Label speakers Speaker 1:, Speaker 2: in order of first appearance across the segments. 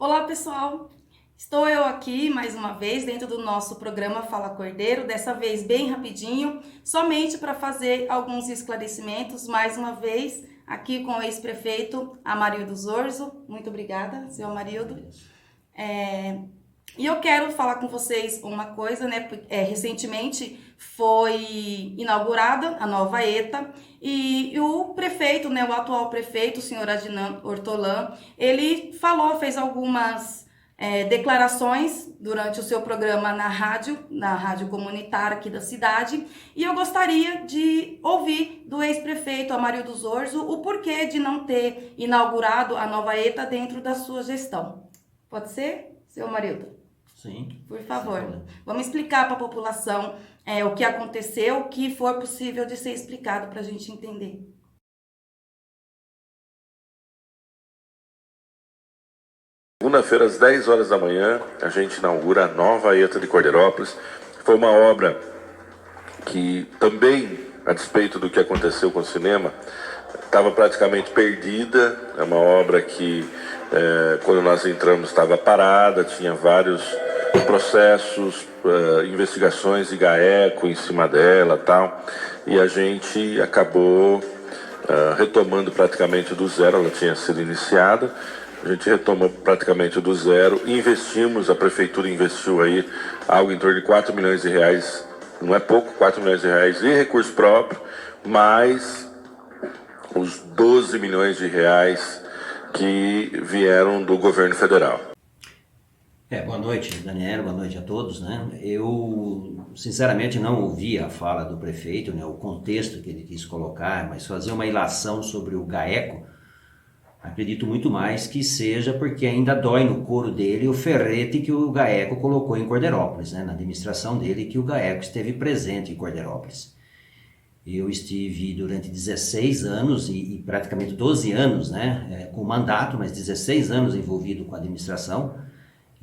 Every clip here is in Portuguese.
Speaker 1: Olá pessoal, estou eu aqui mais uma vez dentro do nosso programa Fala Cordeiro, dessa vez bem rapidinho, somente para fazer alguns esclarecimentos, mais uma vez aqui com o ex-prefeito Amarildo Zorzo. Muito obrigada, seu Amarildo. E eu quero falar com vocês uma coisa, né? Recentemente foi inaugurada a nova ETA e o prefeito, né, o atual prefeito, o senhor Adnan Hortolã, ele fez algumas declarações durante o seu programa na rádio comunitária aqui da cidade, e eu gostaria de ouvir do ex-prefeito Amarildo Zorzo o porquê de não ter inaugurado a nova ETA dentro da sua gestão. Pode ser, seu Amarildo?
Speaker 2: Sim.
Speaker 1: Por favor, vamos explicar para a população o que aconteceu, o que for possível de ser explicado para a gente entender.
Speaker 3: Segunda-feira, às 10 horas da manhã, a gente inaugura a nova ETA de Cordeirópolis. Foi uma obra que também, a despeito do que aconteceu com o cinema, estava praticamente perdida. É uma obra que, quando nós entramos, estava parada, tinha vários processos, investigações de GAECO em cima dela, tal, e a gente acabou retomando praticamente do zero. Ela tinha sido iniciada, a gente retomou praticamente do zero, investimos, a prefeitura investiu aí algo em torno de 4 milhões de reais, não é pouco, 4 milhões de reais de recurso próprio, mais os 12 milhões de reais que vieram do governo federal.
Speaker 2: Boa noite, Daniel, boa noite a todos, né? Eu, sinceramente, não ouvi a fala do prefeito, né, o contexto que ele quis colocar, mas fazer uma ilação sobre o GAECO, acredito muito mais que seja porque ainda dói no couro dele o ferrete que o GAECO colocou em Cordeirópolis, né, na administração dele, que o GAECO esteve presente em Cordeirópolis. Eu estive durante 16 anos e praticamente 12 anos, né, com mandato, mas 16 anos envolvido com a administração,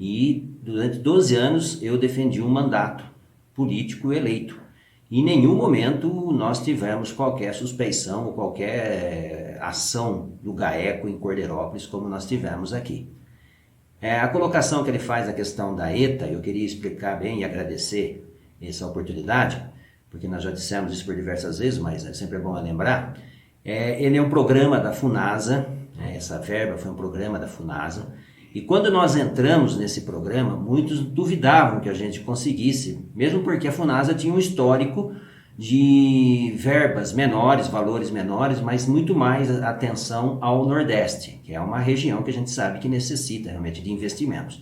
Speaker 2: e durante 12 anos eu defendi um mandato político eleito. Em nenhum momento nós tivemos qualquer suspeição ou qualquer ação do GAECO em Cordeirópolis como nós tivemos aqui. A colocação que ele faz na questão da ETA, eu queria explicar bem e agradecer essa oportunidade, porque nós já dissemos isso por diversas vezes, mas sempre é bom lembrar. Ele é um programa da FUNASA, essa verba foi um programa da FUNASA, e quando nós entramos nesse programa, muitos duvidavam que a gente conseguisse, mesmo porque a FUNASA tinha um histórico de verbas menores, valores menores, mas muito mais atenção ao Nordeste, que é uma região que a gente sabe que necessita realmente de investimentos.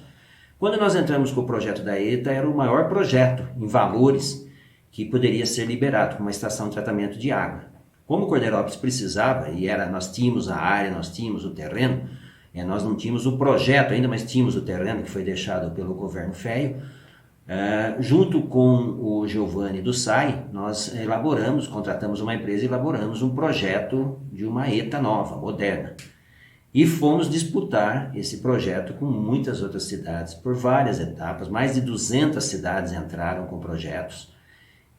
Speaker 2: Quando nós entramos com o projeto da ETA, era o maior projeto em valores que poderia ser liberado com uma estação de tratamento de água. Como Cordeirópolis precisava, nós tínhamos a área, nós tínhamos o terreno, nós não tínhamos o projeto ainda, mas tínhamos o terreno que foi deixado pelo governo Feio. Junto com o Giovanni do SAI, nós contratamos uma empresa e elaboramos um projeto de uma ETA nova, moderna. E fomos disputar esse projeto com muitas outras cidades, por várias etapas. Mais de 200 cidades entraram com projetos.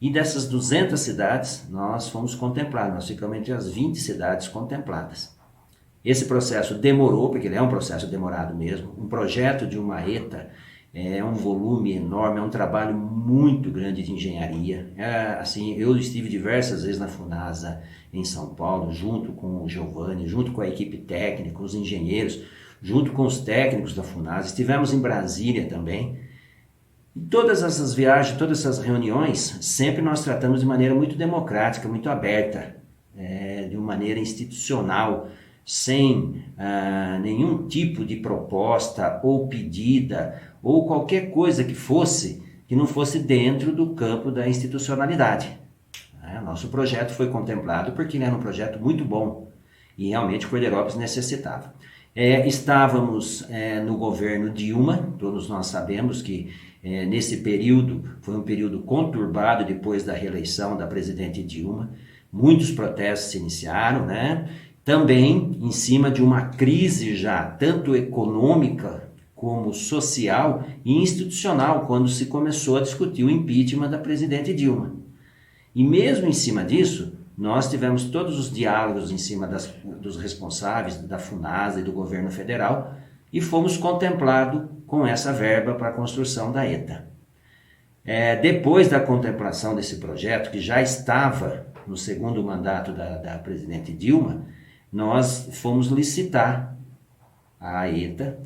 Speaker 2: E dessas 200 cidades, nós fomos contemplados, nós ficamos entre as 20 cidades contempladas. Esse processo demorou, porque ele é um processo demorado mesmo. Um projeto de uma ETA é um volume enorme, é um trabalho muito grande de engenharia. Eu estive diversas vezes na FUNASA, em São Paulo, junto com o Giovanni, junto com a equipe técnica, os engenheiros, junto com os técnicos da FUNASA. Estivemos em Brasília também. E todas essas viagens, todas essas reuniões, sempre nós tratamos de maneira muito democrática, muito aberta, de uma maneira institucional, sem nenhum tipo de proposta ou pedida ou qualquer coisa que não fosse dentro do campo da institucionalidade. Nosso projeto foi contemplado porque ele era um projeto muito bom e realmente Cordeirópolis necessitava. Estávamos no governo Dilma, todos nós sabemos que nesse período foi um período conturbado depois da reeleição da presidente Dilma, muitos protestos se iniciaram, né? Também em cima de uma crise já tanto econômica como social e institucional, quando se começou a discutir o impeachment da presidente Dilma. E mesmo em cima disso, nós tivemos todos os diálogos em cima dos responsáveis da FUNASA e do governo federal, e fomos contemplados com essa verba para a construção da ETA. Depois da contemplação desse projeto, que já estava no segundo mandato da presidente Dilma, nós fomos licitar a ETA,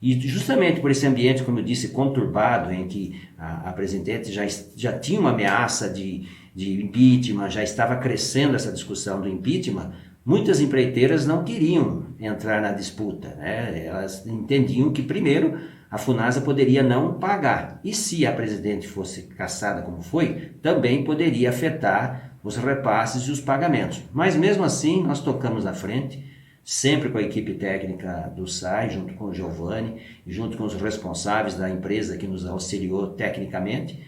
Speaker 2: e justamente por esse ambiente, como eu disse, conturbado, em que a presidente já tinha uma ameaça de impeachment, já estava crescendo essa discussão do impeachment, muitas empreiteiras não queriam entrar na disputa, né? Elas entendiam que, primeiro, a Funasa poderia não pagar, e se a presidente fosse cassada como foi, também poderia afetar os repasses e os pagamentos. Mas mesmo assim, nós tocamos à frente, sempre com a equipe técnica do SAI, junto com o Giovanni, junto com os responsáveis da empresa que nos auxiliou tecnicamente,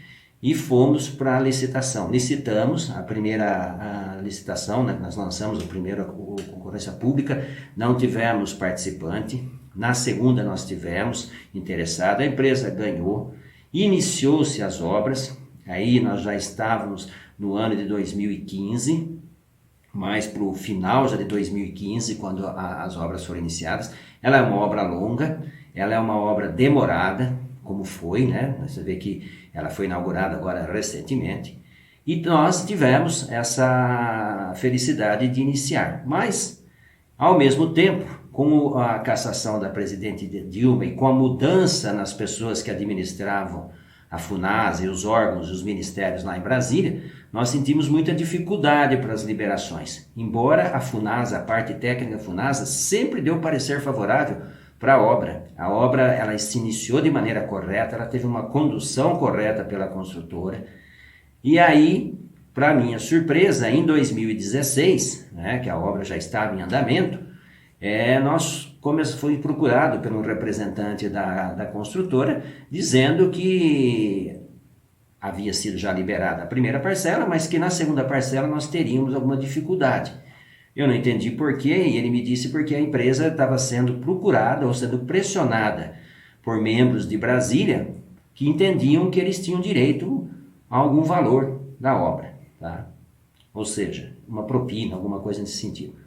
Speaker 2: e fomos para a licitação. Licitamos a primeira licitação, né? Nós lançamos a primeira concorrência pública, não tivemos participante. Na segunda nós tivemos interessado, a empresa ganhou, iniciou-se as obras, aí nós já estávamos no ano de 2015, mais para o final já de 2015, quando as obras foram iniciadas. Ela é uma obra longa, ela é uma obra demorada, como foi, né? Você vê que ela foi inaugurada agora recentemente, e nós tivemos essa felicidade de iniciar. Mas, ao mesmo tempo, com a cassação da presidente Dilma e com a mudança nas pessoas que administravam a Funasa e os órgãos e os ministérios lá em Brasília, nós sentimos muita dificuldade para as liberações. Embora a Funasa, a parte técnica da Funasa, sempre deu parecer favorável para a obra. A obra ela se iniciou de maneira correta, ela teve uma condução correta pela construtora. E aí, para minha surpresa, em 2016, né, que a obra já estava em andamento, fui procurado por um representante da construtora, dizendo que havia sido já liberada a primeira parcela, mas que na segunda parcela nós teríamos alguma dificuldade. Eu não entendi por quê, e ele me disse porque a empresa estava sendo procurada ou sendo pressionada por membros de Brasília que entendiam que eles tinham direito a algum valor da obra, tá? Ou seja, uma propina, alguma coisa nesse sentido.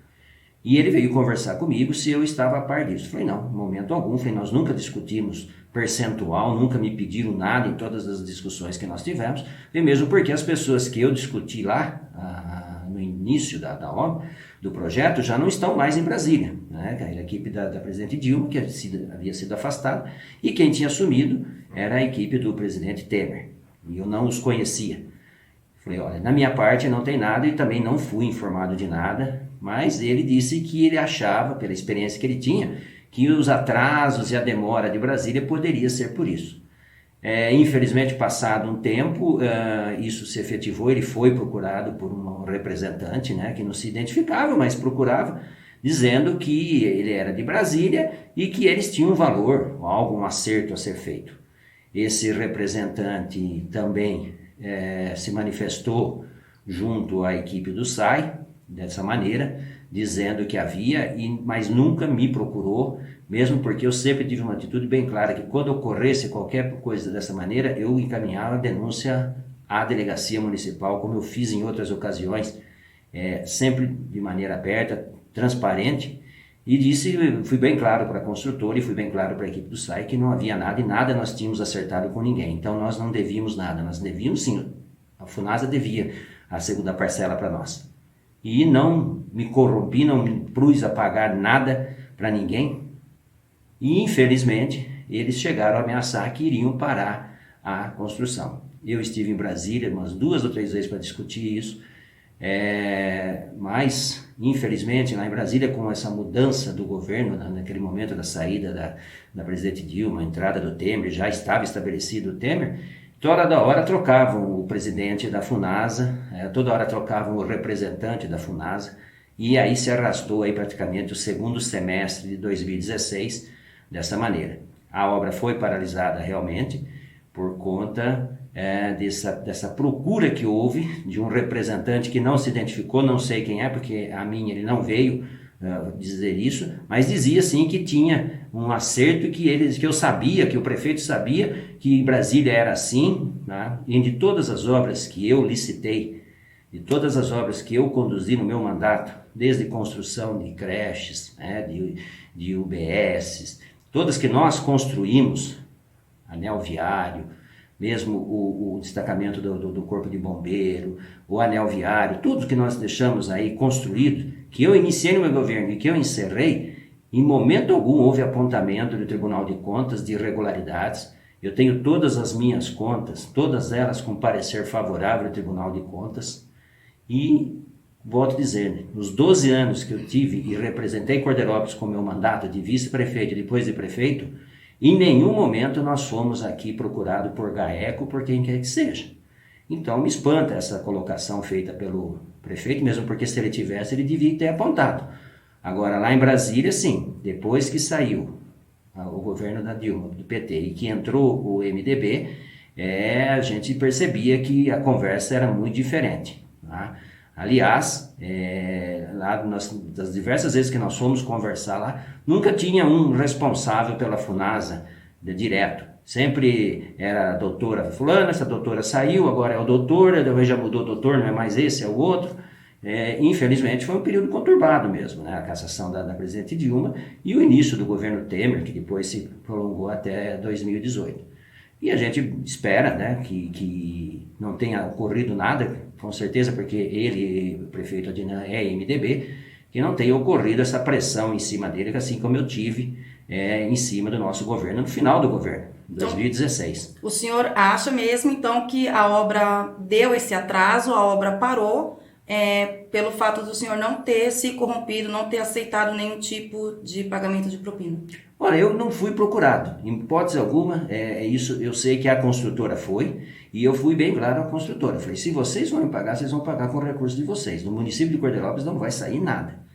Speaker 2: E ele veio conversar comigo se eu estava a par disso. Falei, não, em momento algum. Falei, nós nunca discutimos percentual, nunca me pediram nada em todas as discussões que nós tivemos. E mesmo porque as pessoas que eu discuti lá, no início da obra, do projeto, já não estão mais em Brasília, né? A equipe da presidente Dilma, que havia sido afastada, e quem tinha assumido era a equipe do presidente Temer. E eu não os conhecia. Falei, olha, na minha parte não tem nada e também não fui informado de nada, mas ele disse que ele achava, pela experiência que ele tinha, que os atrasos e a demora de Brasília poderia ser por isso. Infelizmente, passado um tempo, isso se efetivou, ele foi procurado por um representante, né, que não se identificava, mas procurava, dizendo que ele era de Brasília e que eles tinham um valor, algum acerto a ser feito. Esse representante também se manifestou junto à equipe do SAI, dessa maneira, dizendo que havia, mas nunca me procurou, mesmo porque eu sempre tive uma atitude bem clara, que quando ocorresse qualquer coisa dessa maneira, eu encaminhava a denúncia à delegacia municipal, como eu fiz em outras ocasiões, sempre de maneira aberta, transparente, e fui bem claro para a construtora e fui bem claro para a equipe do SAI que não havia nada, e nada nós tínhamos acertado com ninguém, então nós não devíamos nada, nós devíamos sim, a Funasa devia a segunda parcela para nós. E não me corrompi, não me pus a pagar nada para ninguém. E, infelizmente, eles chegaram a ameaçar que iriam parar a construção. Eu estive em Brasília umas 2 ou 3 vezes para discutir isso, mas, infelizmente, lá em Brasília, com essa mudança do governo, naquele momento da saída da presidente Dilma, a entrada do Temer, já estava estabelecido o Temer, toda hora trocavam o presidente da Funasa, toda hora trocavam o representante da Funasa, e aí se arrastou aí praticamente o segundo semestre de 2016 dessa maneira. A obra foi paralisada realmente por conta dessa procura que houve de um representante que não se identificou, não sei quem é, porque a mim ele não veio dizer isso, mas dizia sim que tinha um acerto que eu sabia, que o prefeito sabia que Brasília era assim, né? E de todas as obras que eu licitei, de todas as obras que eu conduzi no meu mandato, desde construção de creches, né, de UBSs, todas que nós construímos, anel viário, mesmo o destacamento do Corpo de Bombeiro, o anel viário, tudo que nós deixamos aí construído, que eu iniciei no meu governo e que eu encerrei, em momento algum houve apontamento do Tribunal de Contas de irregularidades. Eu tenho todas as minhas contas, todas elas com parecer favorável ao Tribunal de Contas. E, volto a dizer, nos 12 anos que eu tive e representei Cordeirópolis com meu mandato de vice-prefeito e depois de prefeito, em nenhum momento nós fomos aqui procurados por GAECO, por quem quer que seja. Então me espanta essa colocação feita pelo prefeito, mesmo porque se ele tivesse, ele devia ter apontado. Agora, lá em Brasília, sim, depois que saiu o governo da Dilma, do PT, e que entrou o MDB, a gente percebia que a conversa era muito diferente. Tá? Aliás, lá das diversas vezes que nós fomos conversar lá, nunca tinha um responsável pela FUNASA direto. Sempre era a doutora fulana, essa doutora saiu, agora é o doutor, depois já mudou o doutor, não é mais esse, é o outro. Infelizmente foi um período conturbado mesmo, né? A cassação da presidente Dilma e o início do governo Temer, que depois se prolongou até 2018. E a gente espera, né, que não tenha ocorrido nada, com certeza, porque ele, o prefeito Adnan, é MDB, que não tenha ocorrido essa pressão em cima dele, assim como eu tive em cima do nosso governo, no final do governo, em 2016.
Speaker 1: Então, o senhor acha mesmo, então, que a obra deu esse atraso, a obra parou, pelo fato do senhor não ter se corrompido, não ter aceitado nenhum tipo de pagamento de propina?
Speaker 2: Olha, eu não fui procurado, em hipótese alguma, isso eu sei que a construtora foi, e eu fui bem claro à construtora. Falei, se vocês vão pagar, vocês vão pagar com o recurso de vocês. No município de Cordeirópolis não vai sair nada.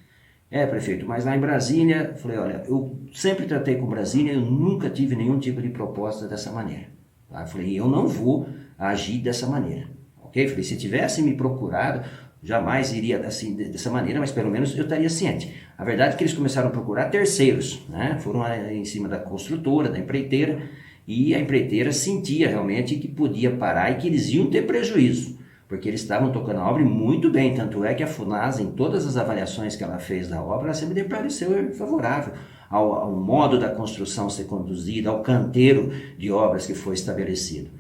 Speaker 2: Prefeito, mas lá em Brasília, falei, olha, eu sempre tratei com Brasília, eu nunca tive nenhum tipo de proposta dessa maneira. Tá? Falei, eu não vou agir dessa maneira. Ok? Falei, se tivesse me procurado, jamais iria assim, dessa maneira, mas pelo menos eu estaria ciente. A verdade é que eles começaram a procurar terceiros, né? Foram em cima da construtora, da empreiteira, e a empreiteira sentia realmente que podia parar e que eles iam ter prejuízo, porque eles estavam tocando a obra muito bem, tanto é que a FUNASA, em todas as avaliações que ela fez da obra, ela sempre pareceu favorável ao modo da construção ser conduzida, ao canteiro de obras que foi estabelecido.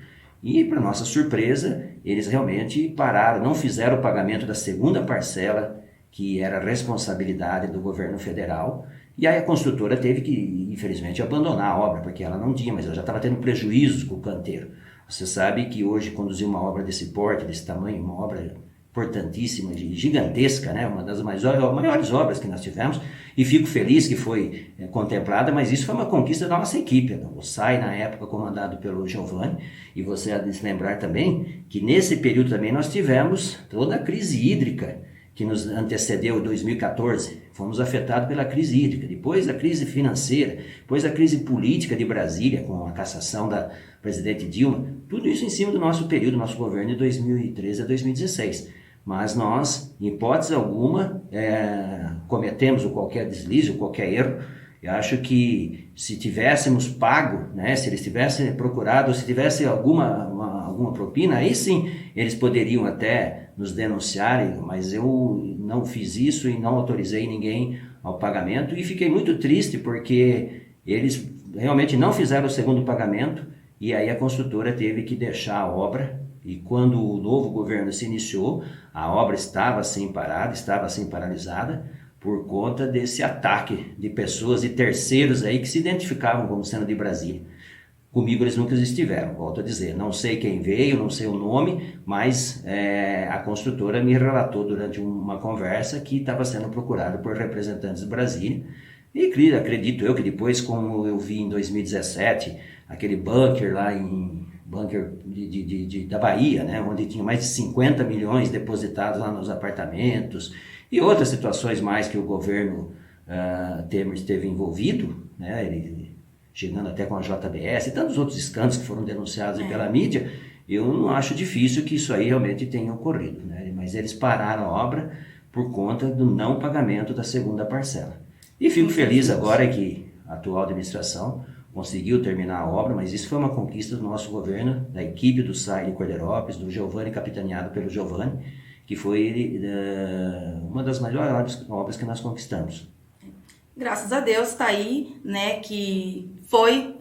Speaker 2: E, para nossa surpresa, eles realmente pararam, não fizeram o pagamento da segunda parcela, que era responsabilidade do governo federal, e aí a construtora teve que, infelizmente, abandonar a obra, porque ela não tinha, mas ela já estava tendo prejuízos com o canteiro. Você sabe que hoje conduzir uma obra desse porte, desse tamanho, uma obra importantíssima, gigantesca, né? Uma das maiores obras que nós tivemos, e fico feliz que foi contemplada, mas isso foi uma conquista da nossa equipe, né? O SAI, na época, comandado pelo Giovanni, e você há de se lembrar também que nesse período também nós tivemos toda a crise hídrica que nos antecedeu em 2014, fomos afetados pela crise hídrica, depois a crise financeira, depois a crise política de Brasília, com a cassação da presidente Dilma, tudo isso em cima do nosso período, nosso governo de 2013 a 2016. Mas nós, em hipótese alguma, cometemos qualquer deslize ou qualquer erro. Eu acho que se tivéssemos pago, né, se eles tivessem procurado, se tivesse alguma propina, aí sim eles poderiam até nos denunciarem, mas eu não fiz isso e não autorizei ninguém ao pagamento e fiquei muito triste porque eles realmente não fizeram o segundo pagamento e aí a construtora teve que deixar a obra e quando o novo governo se iniciou, a obra estava assim parada, estava assim paralisada por conta desse ataque de pessoas e terceiros aí que se identificavam como sendo de Brasília. Comigo eles nunca estiveram, volto a dizer, não sei quem veio, não sei o nome, mas a construtora me relatou durante uma conversa que estava sendo procurado por representantes de Brasília. E acredito eu que depois, como eu vi em 2017, aquele bunker lá da Bahia, né, onde tinha mais de 50 milhões depositados lá nos apartamentos, e outras situações mais que o governo Temer esteve envolvido, né, ele chegando até com a JBS e tantos outros escândalos que foram denunciados pela mídia, eu não acho difícil que isso aí realmente tenha ocorrido, né? Mas eles pararam a obra por conta do não pagamento da segunda parcela. E fico feliz agora que a atual administração conseguiu terminar a obra, mas isso foi uma conquista do nosso governo, da equipe do SAI de Cordeirópolis, do Giovanni, capitaneado pelo Giovanni, que foi uma das maiores obras que nós conquistamos.
Speaker 1: Graças a Deus está aí, né, que foi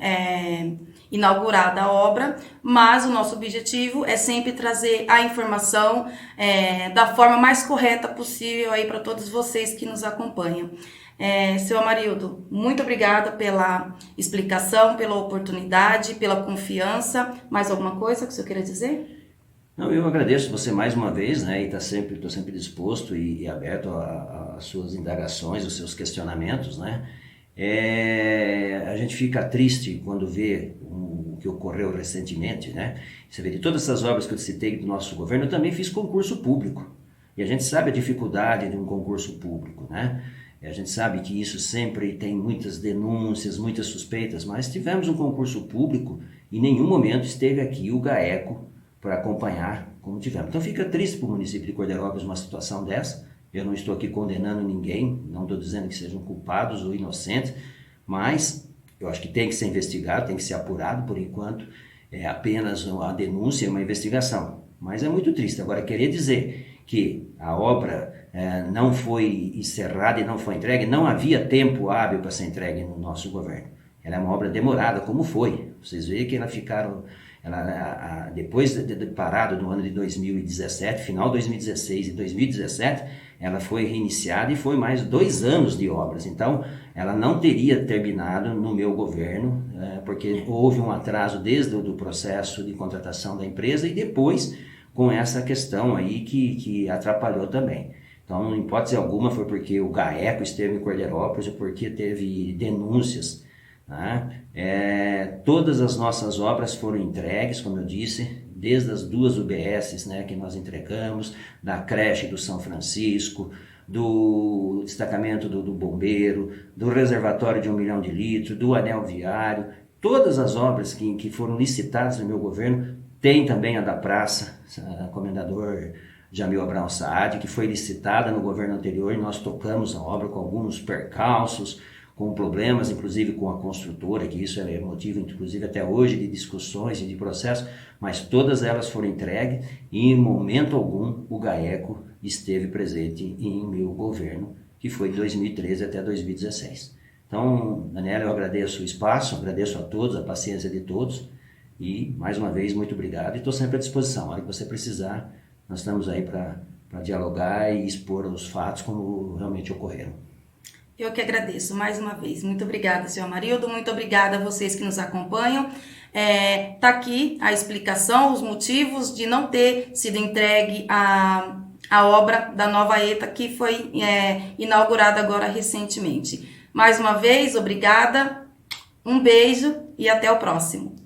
Speaker 1: inaugurada a obra, mas o nosso objetivo é sempre trazer a informação da forma mais correta possível aí para todos vocês que nos acompanham. Seu Amarildo, muito obrigada pela explicação, pela oportunidade, pela confiança. Mais alguma coisa que o senhor queira dizer?
Speaker 2: Não, eu agradeço você mais uma vez, né, e estou sempre disposto e aberto às suas indagações, aos seus questionamentos, né. A gente fica triste quando vê o que ocorreu recentemente, né. Você vê, de todas essas obras que eu citei do nosso governo, eu também fiz concurso público, e a gente sabe a dificuldade de um concurso público, né. A gente sabe que isso sempre tem muitas denúncias, muitas suspeitas, mas tivemos um concurso público e em nenhum momento esteve aqui o GAECO para acompanhar como tivemos. Então fica triste para o município de Cordeirópolis uma situação dessa. Eu não estou aqui condenando ninguém, não estou dizendo que sejam culpados ou inocentes, mas eu acho que tem que ser investigado, tem que ser apurado. Por enquanto é apenas uma denúncia e uma investigação. Mas é muito triste. Agora, querer dizer que a obra não foi encerrada e não foi entregue, não havia tempo hábil para ser entregue no nosso governo. Ela é uma obra demorada, como foi. Vocês veem que depois de parado no ano de 2017, final de 2016 e 2017, ela foi reiniciada e foi mais 2 anos de obras. Então, ela não teria terminado no meu governo, porque houve um atraso desde o processo de contratação da empresa e depois com essa questão aí que atrapalhou também. Então, em hipótese alguma, foi porque o GAECO esteve em Cordeirópolis ou porque teve denúncias. Todas as nossas obras foram entregues, como eu disse, desde as 2 UBSs, né, que nós entregamos, da creche do São Francisco, do destacamento do bombeiro, do reservatório de 1 milhão de litros, do anel viário, todas as obras que foram licitadas no meu governo. Tem também a da praça, Comendador Jamil Abrão Saad, que foi licitada no governo anterior e nós tocamos a obra com alguns percalços, com problemas, inclusive com a construtora, que isso é motivo, inclusive, até hoje de discussões e de processo, mas todas elas foram entregues e, em momento algum, o GAECO esteve presente em meu governo, que foi de 2013 até 2016. Então, Daniela, eu agradeço o espaço, agradeço a todos, a paciência de todos, e, mais uma vez, muito obrigado, e estou sempre à disposição. A hora que você precisar, nós estamos aí para dialogar e expor os fatos como realmente ocorreram.
Speaker 1: Eu que agradeço mais uma vez. Muito obrigada, senhor Amarildo. Muito obrigada a vocês que nos acompanham. Tá aqui a explicação, os motivos de não ter sido entregue a obra da nova ETA que foi inaugurada agora recentemente. Mais uma vez, obrigada, um beijo e até o próximo.